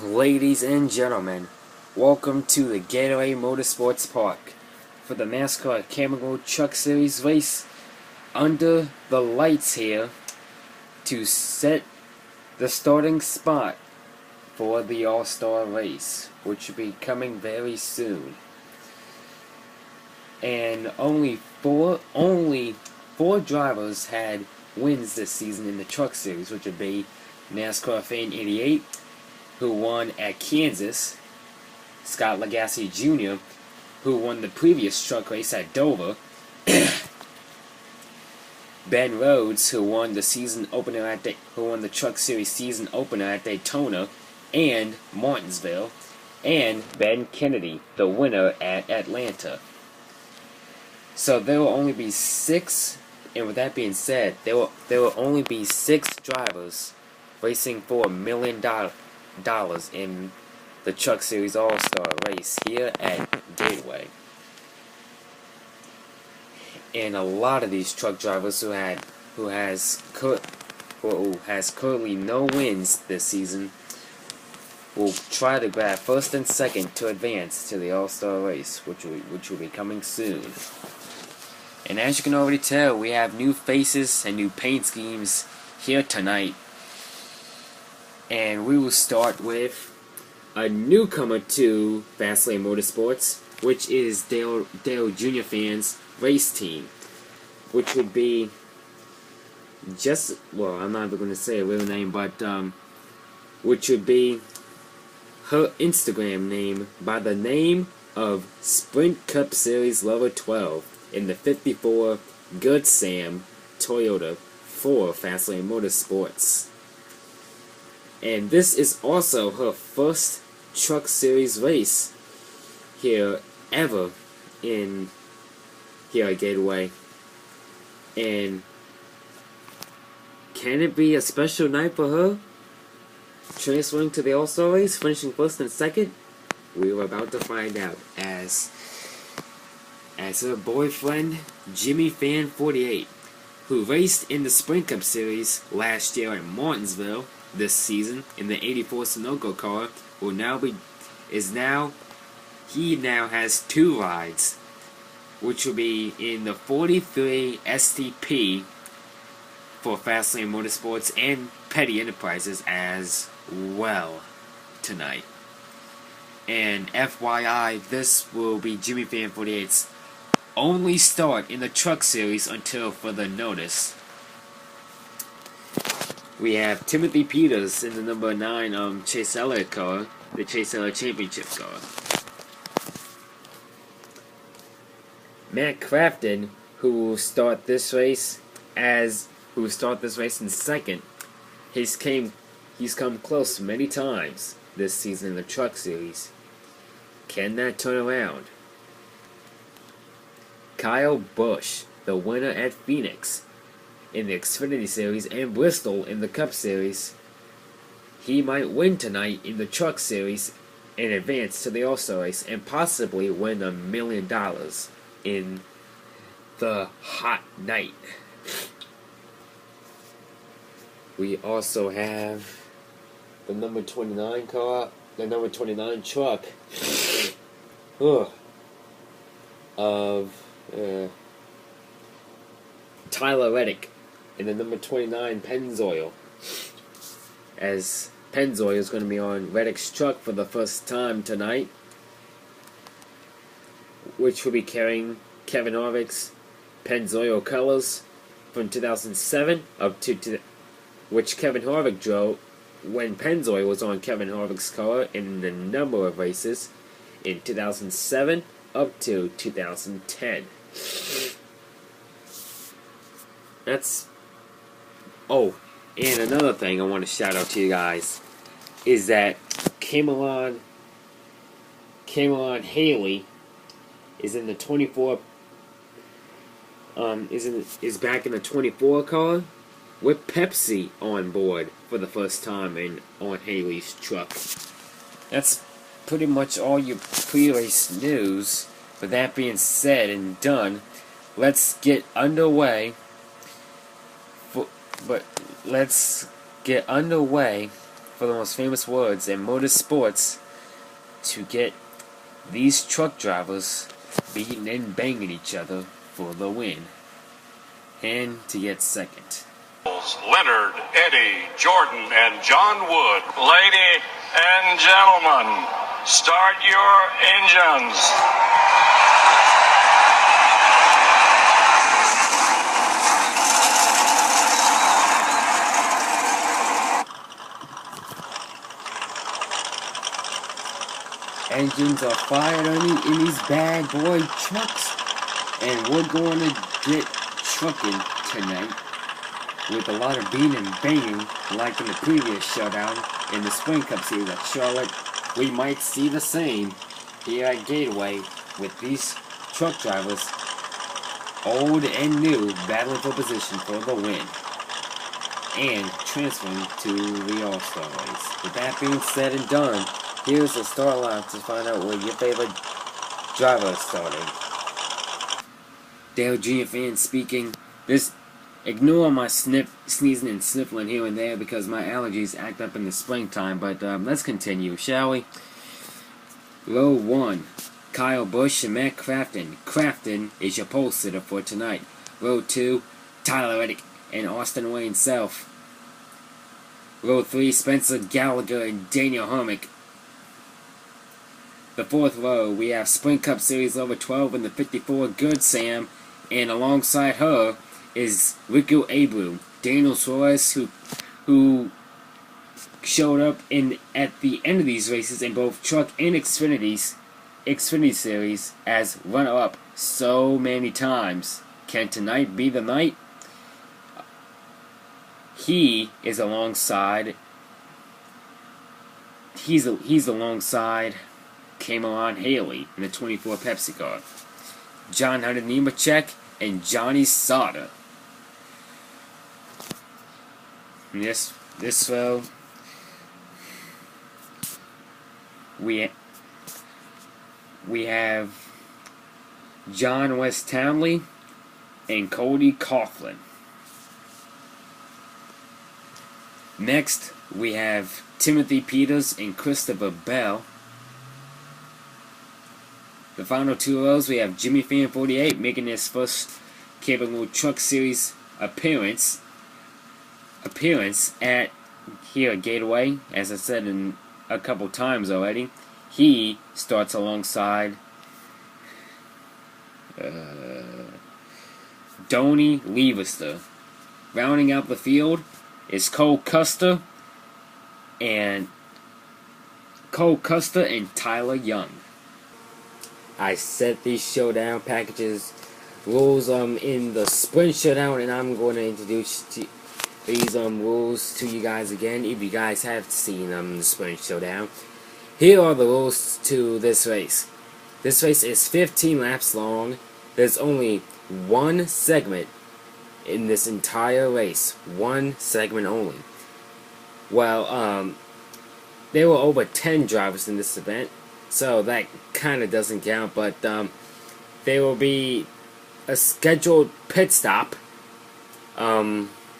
Ladies and gentlemen, welcome to the Gateway Motorsports Park for the NASCAR Cameron Truck Series race under the lights here to set the starting spot for the All-Star race, which will be coming very soon. And only four drivers had wins this season in the Truck Series, which would be NASCAR Fan 88, who won at Kansas, Scott Lagasse Jr., who won the previous truck race at Dover, Ben Rhodes, who won the Truck Series season opener at Daytona and Martinsville, and Ben Kennedy, the winner at Atlanta. So there will only be six, and with that being said, there will only be six drivers racing for $1 million in the Truck Series All-Star race here at Gateway. And a lot of these truck drivers who has currently no wins this season will try to grab first and second to advance to the All-Star race, which will be coming soon. And as you can already tell, we have new faces and new paint schemes here tonight. And we will start with a newcomer to Fastlane Motorsports, which is Dale Jr. Fan's race team, which would be I'm not even going to say a real name, but which would be her Instagram name by the name of Sprint Cup Series Lover 12 in the 54 Good Sam Toyota for Fastlane Motorsports. And this is also her first Truck Series race here ever here at Gateway. And can it be a special night for her? Transferring to the All-Star race, finishing first and second? We were about to find out as her boyfriend, Jimmy Fan 48, who raced in the Sprint Cup Series last year at Martinsville this season in the 84 Sunoco car, he now has two rides, which will be in the 43 STP for Fastlane Motorsports and Petty Enterprises as well tonight. And FYI, this will be Jimmy Fan 48's only start in the Truck Series until further notice. We have Timothy Peters in the number 9 Chase Elliott car, the Chase Elliott Championship car. Matt Crafton, who will start this race in second. He's come close many times this season in the Truck Series. Can that turn around? Kyle Busch, the winner at Phoenix in the Xfinity Series and Bristol in the Cup Series. He might win tonight in the Truck Series and advance to the All-Star race and possibly win $1 million in the hot night. We also have the number 29 car, the number 29 truck of Tyler Reddick in the number 29 Pennzoil, as Pennzoil is going to be on Reddick's truck for the first time tonight, which will be carrying Kevin Harvick's Pennzoil colors from 2007 which Kevin Harvick drove when Pennzoil was on Kevin Harvick's car in a number of races in 2007 up to 2010. And another thing I want to shout out to you guys is that Cameron Haley is in the 24 is back in the 24 car with Pepsi on board for the first time on Haley's truck. That's pretty much all your pre-race news. With that being said and done, let's get underway. for the most famous words in motorsports to get these truck drivers beating and banging each other for the win. And to get second. Leonard, Eddie, Jordan, and John Wood. Ladies and gentlemen, start your engines. Engines are fired in these bad boy trucks, and we're going to get trucking tonight with a lot of beating and banging like in the previous Showdown in the Spring Cup Series at Charlotte. We might see the same here at Gateway with these truck drivers, old and new, battling for position for the win and transferring to the All-Star race. With that being said and done, here's the start line to find out where your favorite driver is starting. Dale Jr. fan speaking. Ignore my sneezing and sniffling here and there because my allergies act up in the springtime. But let's continue, shall we? Row 1, Kyle Busch and Matt Crafton. Crafton is your pole sitter for tonight. Row 2, Tyler Reddick and Austin Wayne Self. Row 3, Spencer Gallagher and Daniel Hermick. The fourth row, we have Spring Cup Series over 12 in the 54 Good Sam, and alongside her is Rico Abreu. Daniel Suarez, who showed up at the end of these races in both Truck and Xfinity Series as runner-up so many times. Can tonight be the night? He is alongside. He's alongside Cameron Haley in the 24 Pepsi car. John Hunter Nemechek and Johnny Sauter. In this row, we have John West Townley and Cody Coughlin. Next, we have Timothy Peters and Christopher Bell. The final two rows, we have Jimmy Fan 48 making his first Cable Truck Series appearance at here at Gateway, as I said in a couple times already. He starts alongside Donnie Leverster. Rounding out the field is Cole Custer and Tyler Young. I set these Showdown packages rules in the Sprint Showdown, and I'm going to introduce these rules to you guys again if you guys have seen the Sprint Showdown. Here are the rules to this race. This race is 15 laps long. There's only one segment in this entire race. One segment only. Well, there were over 10 drivers in this event, so that kind of doesn't count, but there will be a scheduled pit stop.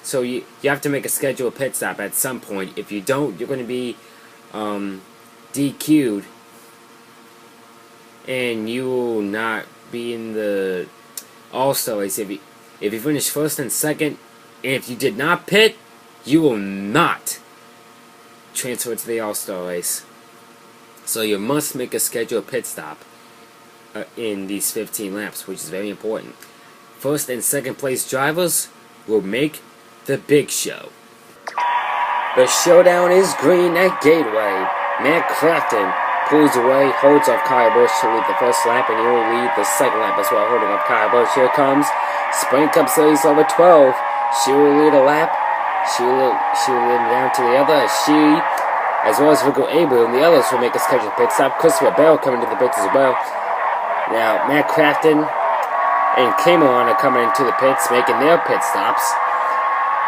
So you have to make a scheduled pit stop at some point. If you don't, you're going to be DQ'd, and you will not be in the All-Star race. If you finish first and second, and if you did not pit, you will not transfer to the All-Star race. So you must make a scheduled pit stop in these 15 laps, which is very important. First and second place drivers will make the big show. The Showdown is green at Gateway. Matt Crafton pulls away, holds off Kyle Busch to lead the first lap, and he will lead the second lap as well, holding off Kyle Busch. Here comes Spring Cup Series over 12. She will lead a lap. She will lead him down to the other. She, as well as Rico Abreu and the others, will make a scheduled pit stop. Christopher Bell coming to the pits as well. Now, Matt Crafton and Cameron are coming into the pits, making their pit stops.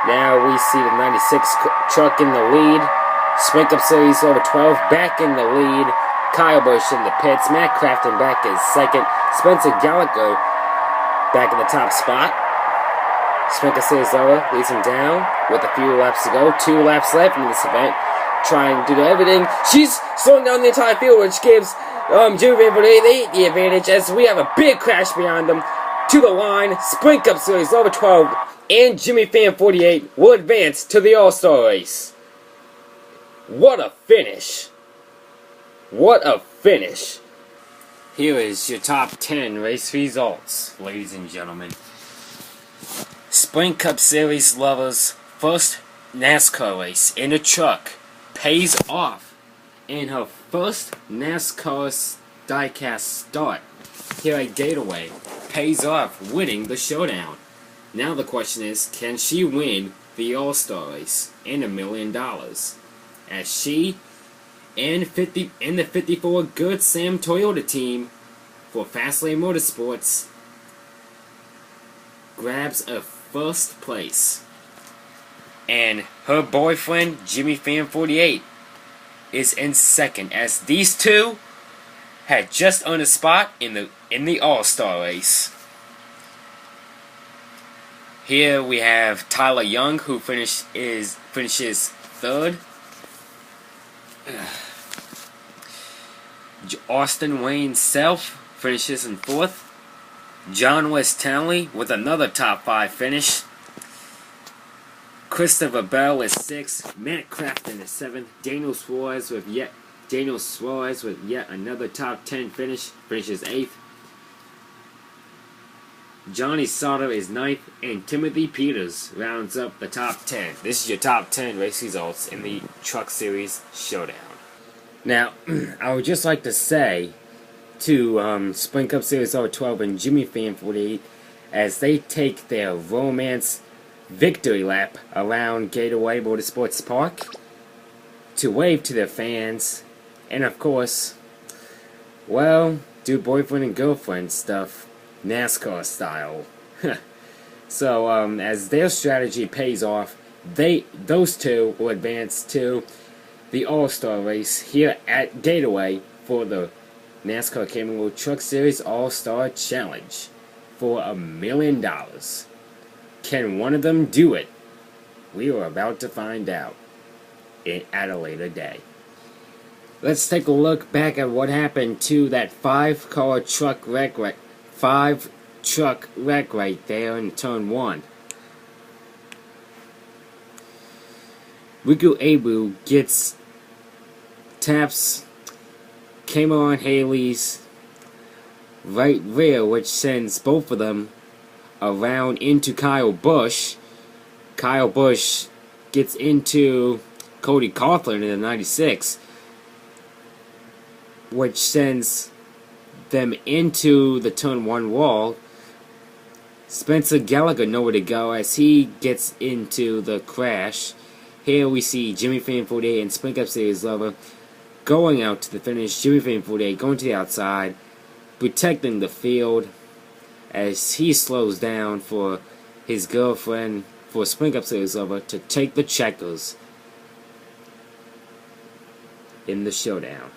Now we see the 96 truck in the lead. Spring Cup Series over 12 back in the lead. Kyle Busch in the pits. Matt Crafton back in second. Spencer Gallagher back in the top spot. Spring Cup Series over leads him down with a few laps to go. 2 laps left in this event. trying to do everything. She's slowing down the entire field, which gives Jimmy Fan 48 the advantage, as we have a big crash behind them to the line. Sprint Cup Series over 12, and Jimmy Fan 48 will advance to the All-Star race. What a finish! What a finish! Here is your top 10 race results, ladies and gentlemen. Sprint Cup Series lovers' first NASCAR race in a truck pays off in her first NASCAR diecast start here at Gateway. Pays off winning the Showdown. Now the question is, can she win the All-Star race and $1 million? As she and the 54 Good Sam Toyota team for Fastlane Motorsports grabs a first place, and her boyfriend Jimmy Fan 48 is in second, as these two had just earned a spot in the All-Star race. Here we have Tyler Young, who finishes third. Austin Wayne Self finishes in fourth. John West Townley with another top 5 finish. Christopher Bell is 6th. Matt Crafton is 7th. Daniel Suarez with yet another top 10 finish, finishes 8th. Johnny Sauter is 9th, and Timothy Peters rounds up the top 10. This is your top 10 race results in the Truck Series Showdown. Now, I would just like to say to Sprint Cup Series over 12 and Jimmy Fan 48, as they take their romance victory lap around Gateway Motorsports Park to wave to their fans, and of course, well, do boyfriend and girlfriend stuff NASCAR style. So as their strategy pays off, those two will advance to the All-Star race here at Gateway for the NASCAR Camping World Truck Series All-Star Challenge for $1 million. Can one of them do it? We are about to find out at a later day. Let's take a look back at what happened to that 5-car truck wreck right there in turn 1. Riku Abu taps Cameron Haley's right rear, which sends both of them around into Kyle Busch. Kyle Busch gets into Cody Coughlin in the 96, which sends them into the turn 1 wall. Spencer Gallagher nowhere to go as he gets into the crash. Here we see Jimmy Fan 48 and Sprint Cup Series lover going out to the finish. Jimmy Fan 48 going to the outside, protecting the field as he slows down for his girlfriend, for Sprint Cup Series lover, to take the checkers in the showdown.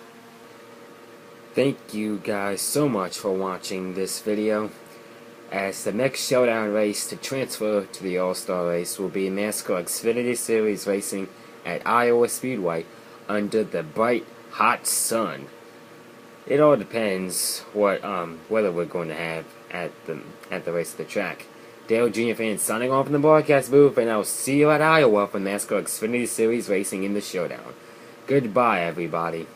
Thank you guys so much for watching this video, as the next Showdown race to transfer to the All-Star race will be NASCAR Xfinity Series racing at Iowa Speedway under the bright, hot sun. It all depends what weather we're going to have at the race at the track. Dale Jr. fans signing off in the broadcast booth, and I'll see you at Iowa for NASCAR Xfinity Series racing in the Showdown. Goodbye, everybody.